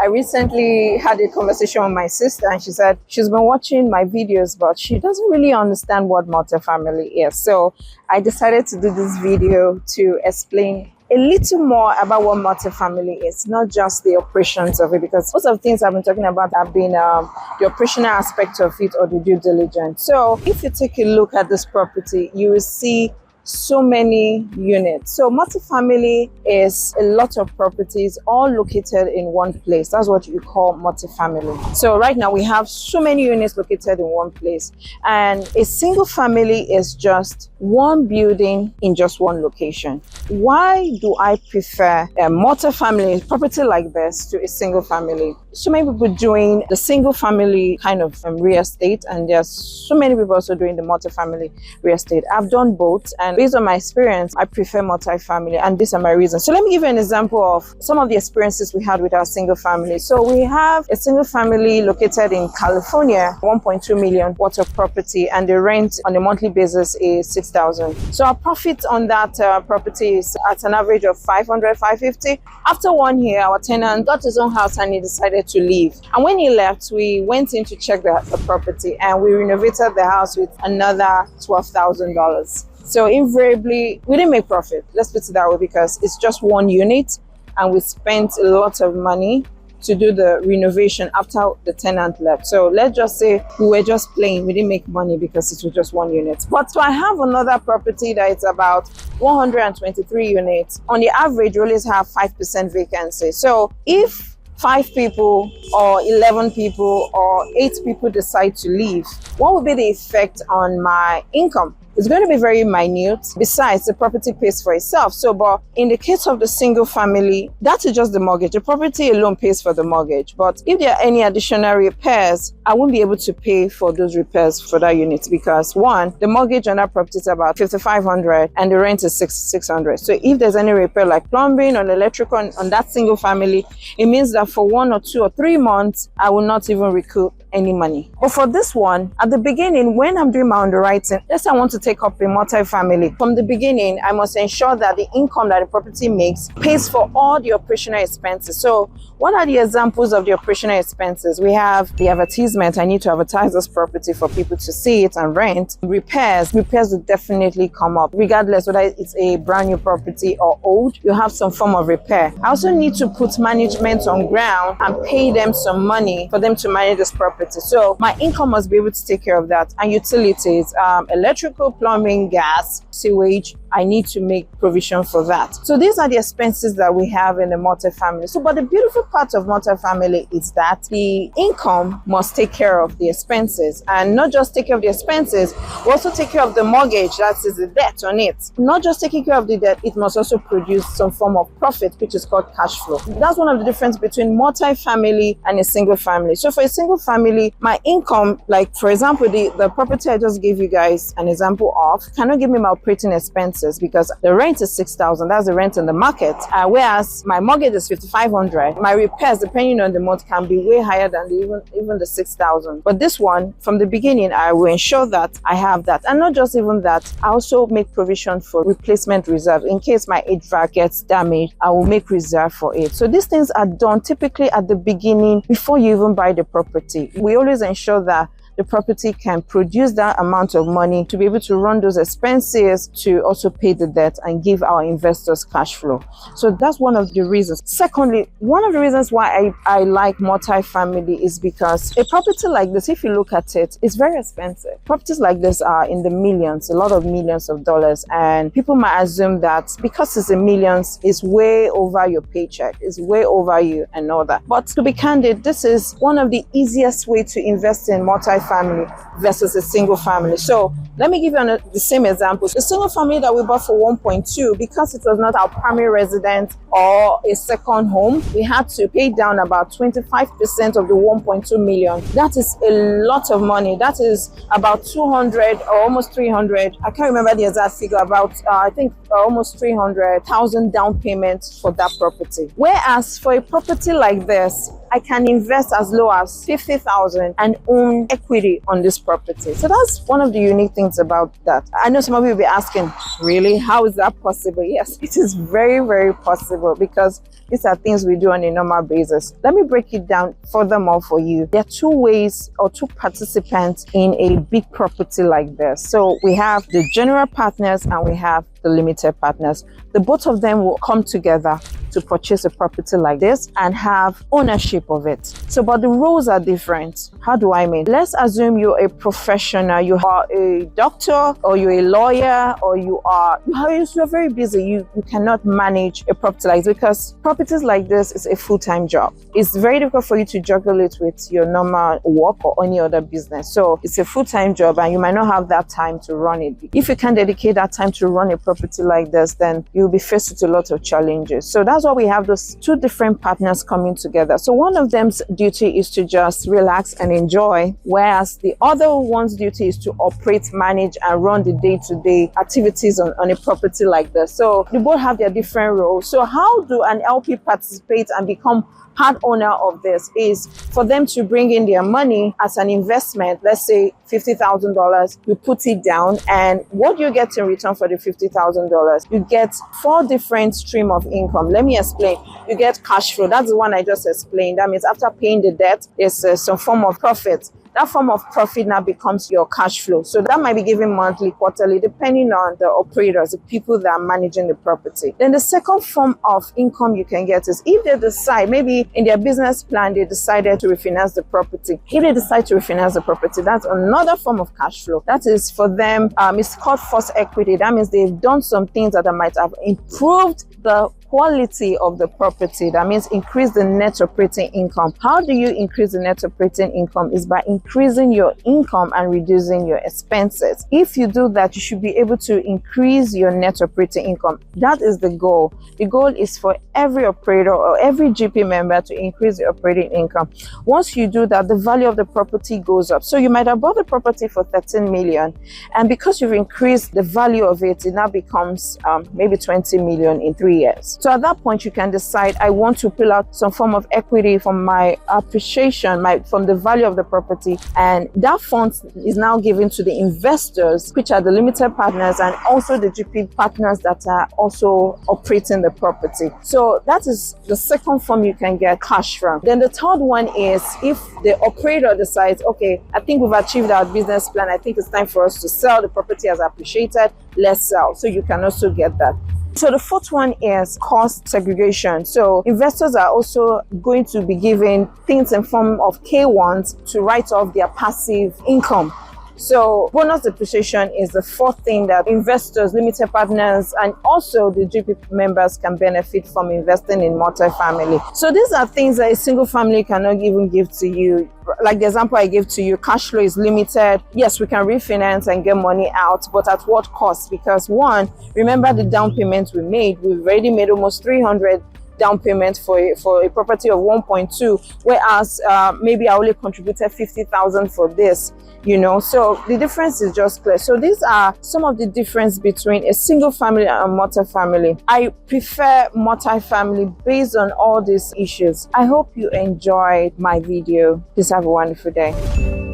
I recently had a conversation with my sister and she said she's been watching my videos, but she doesn't really understand what multifamily is. So I decided to do this video to explain a little more about what multifamily is, not just the operations of it, because most of the things I've been talking about have been the operational aspect of it or the due diligence. So if you take a look at this property, you will see so many units. So multifamily is a lot of properties all located in one place. That's what you call multifamily. So right now we have so many units located in one place, and a single family is just one building in just one location. Why do I prefer a multifamily property like this to a single family? So many people doing the single family kind of real estate, and there's so many people also doing the multifamily real estate. I've done both, and based on my experience, I prefer multifamily, and these are my reasons. So let me give you an example of some of the experiences we had with our single family. So we have a single family located in California, 1.2 million worth of property, and the rent on a monthly basis is 6,000. So our profit on that property is at an average of 500, 550. After 1 year, our tenant got his own house and he decided to leave. And when he left, we went in to check the property, and we renovated the house with another $12,000. So invariably, we didn't make profit. Let's put it that way, because it's just one unit, and we spent a lot of money to do the renovation after the tenant left. So let's just say we were just playing. We didn't make money because it was just one unit. But so I have another property that is about 123 units. On the average, we always have 5% vacancy. So if 5 people or 11 people or 8 people decide to leave, what will be the effect on my income? It's going to be very minute. Besides, the property pays for itself. So, but in the case of the single family, that is just the mortgage. The property alone pays for the mortgage. But if there are any additional repairs, I won't be able to pay for those repairs for that unit, because one, the mortgage on that property is about $5,500 and the rent is $600. So if there's any repair like plumbing or electrical on that single family, it means that for 1 or 2 or 3 months, I will not even recoup any money. But for this one, at the beginning, when I'm doing my underwriting, let's say I want to take up a multifamily. From the beginning, I must ensure that the income that the property makes pays for all the operational expenses. So what are the examples of the operational expenses? We have the advertisement. I need to advertise this property for people to see it and rent. Repairs will definitely come up, regardless whether it's a brand new property or old. You have some form of repair. I also need to put management on ground and pay them some money for them to manage this property. So my income must be able to take care of that. And utilities, electrical, plumbing, gas, sewage, I need to make provision for that. So these are the expenses that we have in the multifamily. So, but the beautiful part of multifamily is that the income must take care of the expenses, and not just take care of the expenses, we also take care of the mortgage, that is the debt on it. Not just taking care of the debt, it must also produce some form of profit, which is called cash flow. That's one of the difference between multifamily and a single family. So for a single family, my income, like for example, the property I just gave you guys an example of, cannot give me my operating expenses, because the rent is 6,000. That's the rent in the market. Whereas my mortgage is 5,500. My repairs, depending on the month, can be way higher than even the 6,000. But this one, from the beginning, I will ensure that I have that. And not just even that, I also make provision for replacement reserve. In case my HVAC gets damaged, I will make reserve for it. So these things are done typically at the beginning before you even buy the property. We always ensure that the property can produce that amount of money to be able to run those expenses, to also pay the debt and give our investors cash flow. So that's one of the reasons. Secondly, one of the reasons why I like multifamily is because a property like this, if you look at it, is very expensive. Properties like this are in the millions, a lot of millions of dollars, and people might assume that because it's in millions, it's way over your paycheck, it's way over you and all that. But to be candid, this is one of the easiest way to invest in multifamily versus a single family. So let me give you the same example. The single family that we bought for 1.2, because it was not our primary residence or a second home, we had to pay down about 25% of the 1.2 million. That is a lot of money. That is about 200 or almost 300. I can't remember the exact figure, about I think almost 300,000 down payment for that property. Whereas for a property like this, I can invest as low as 50,000 and own equity on this property. So that's one of the unique things about that. I know some of you will be asking, really, how is that possible? Yes, it is very, very possible, because these are things we do on a normal basis. Let me break it down furthermore for you. There are two ways or two participants in a big property like this. So we have the general partners and we have the limited partners. The both of them will come together to purchase a property like this and have ownership of it. So, but the roles are different. How do I mean? Let's assume you're a professional, you are a doctor, or you're a lawyer, or you're very busy. You cannot manage a property like this, because properties like this is a full-time job. It's very difficult for you to juggle it with your normal work or any other business. So it's a full-time job and you might not have that time to run it. If you can dedicate that time to run a property like this, then you'll be faced with a lot of challenges. So that's why we have those two different partners coming together. So one of them's duty is to just relax and enjoy, whereas the other one's duty is to operate, manage, and run the day-to-day activities on a property like this. So they both have their different roles. So how do an LP participate and become part owner of this? Is for them to bring in their money as an investment. Let's say $50,000, you put it down, and what you get in return for the $50,000, you get 4 different streams of income. Let me explain. You get cash flow. That's the one I just explained. That means after paying the debt, there's some form of profit. That form of profit now becomes your cash flow. So that might be given monthly, quarterly, depending on the operators, the people that are managing the property. Then the second form of income you can get is if they decide, maybe in their business plan, they decided to refinance the property. If they decide to refinance the property, that's another form of cash flow. That is for them, it's called forced equity. That means they've done some things that might have improved the quality of the property. That means increase the net operating income. How do you increase the net operating income? Is by increasing your income and reducing your expenses. If you do that, you should be able to increase your net operating income. That is the goal. The goal is for every operator or every GP member to increase the operating income. Once you do that, the value of the property goes up. So you might have bought the property for 13 million, and because you've increased the value of it, it now becomes maybe 20 million in 3 years. So at that point, you can decide, I want to pull out some form of equity from my appreciation, from the value of the property. And that fund is now given to the investors, which are the limited partners and also the GP partners that are also operating the property. So that is the second form you can get cash from. Then the third one is if the operator decides, okay, I think we've achieved our business plan. I think it's time for us to sell. The property has appreciated. Let's sell. So you can also get that. So the fourth one is cost segregation. So investors are also going to be given things in form of K1s to write off their passive income. So bonus depreciation is the fourth thing that investors, limited partners, and also the GP members can benefit from investing in multifamily. So these are things that a single family cannot even give to you. Like the example I gave to you, cash flow is limited. Yes, we can refinance and get money out, but at what cost? Because one, remember the down payment we made. We've already made almost 300 down payment for a property of 1.2, whereas maybe I only contributed 50,000 for this, so the difference is just clear. So these are some of the difference between a single family and multifamily. I prefer multifamily based on all these issues. I hope you enjoyed my video. Please have a wonderful day.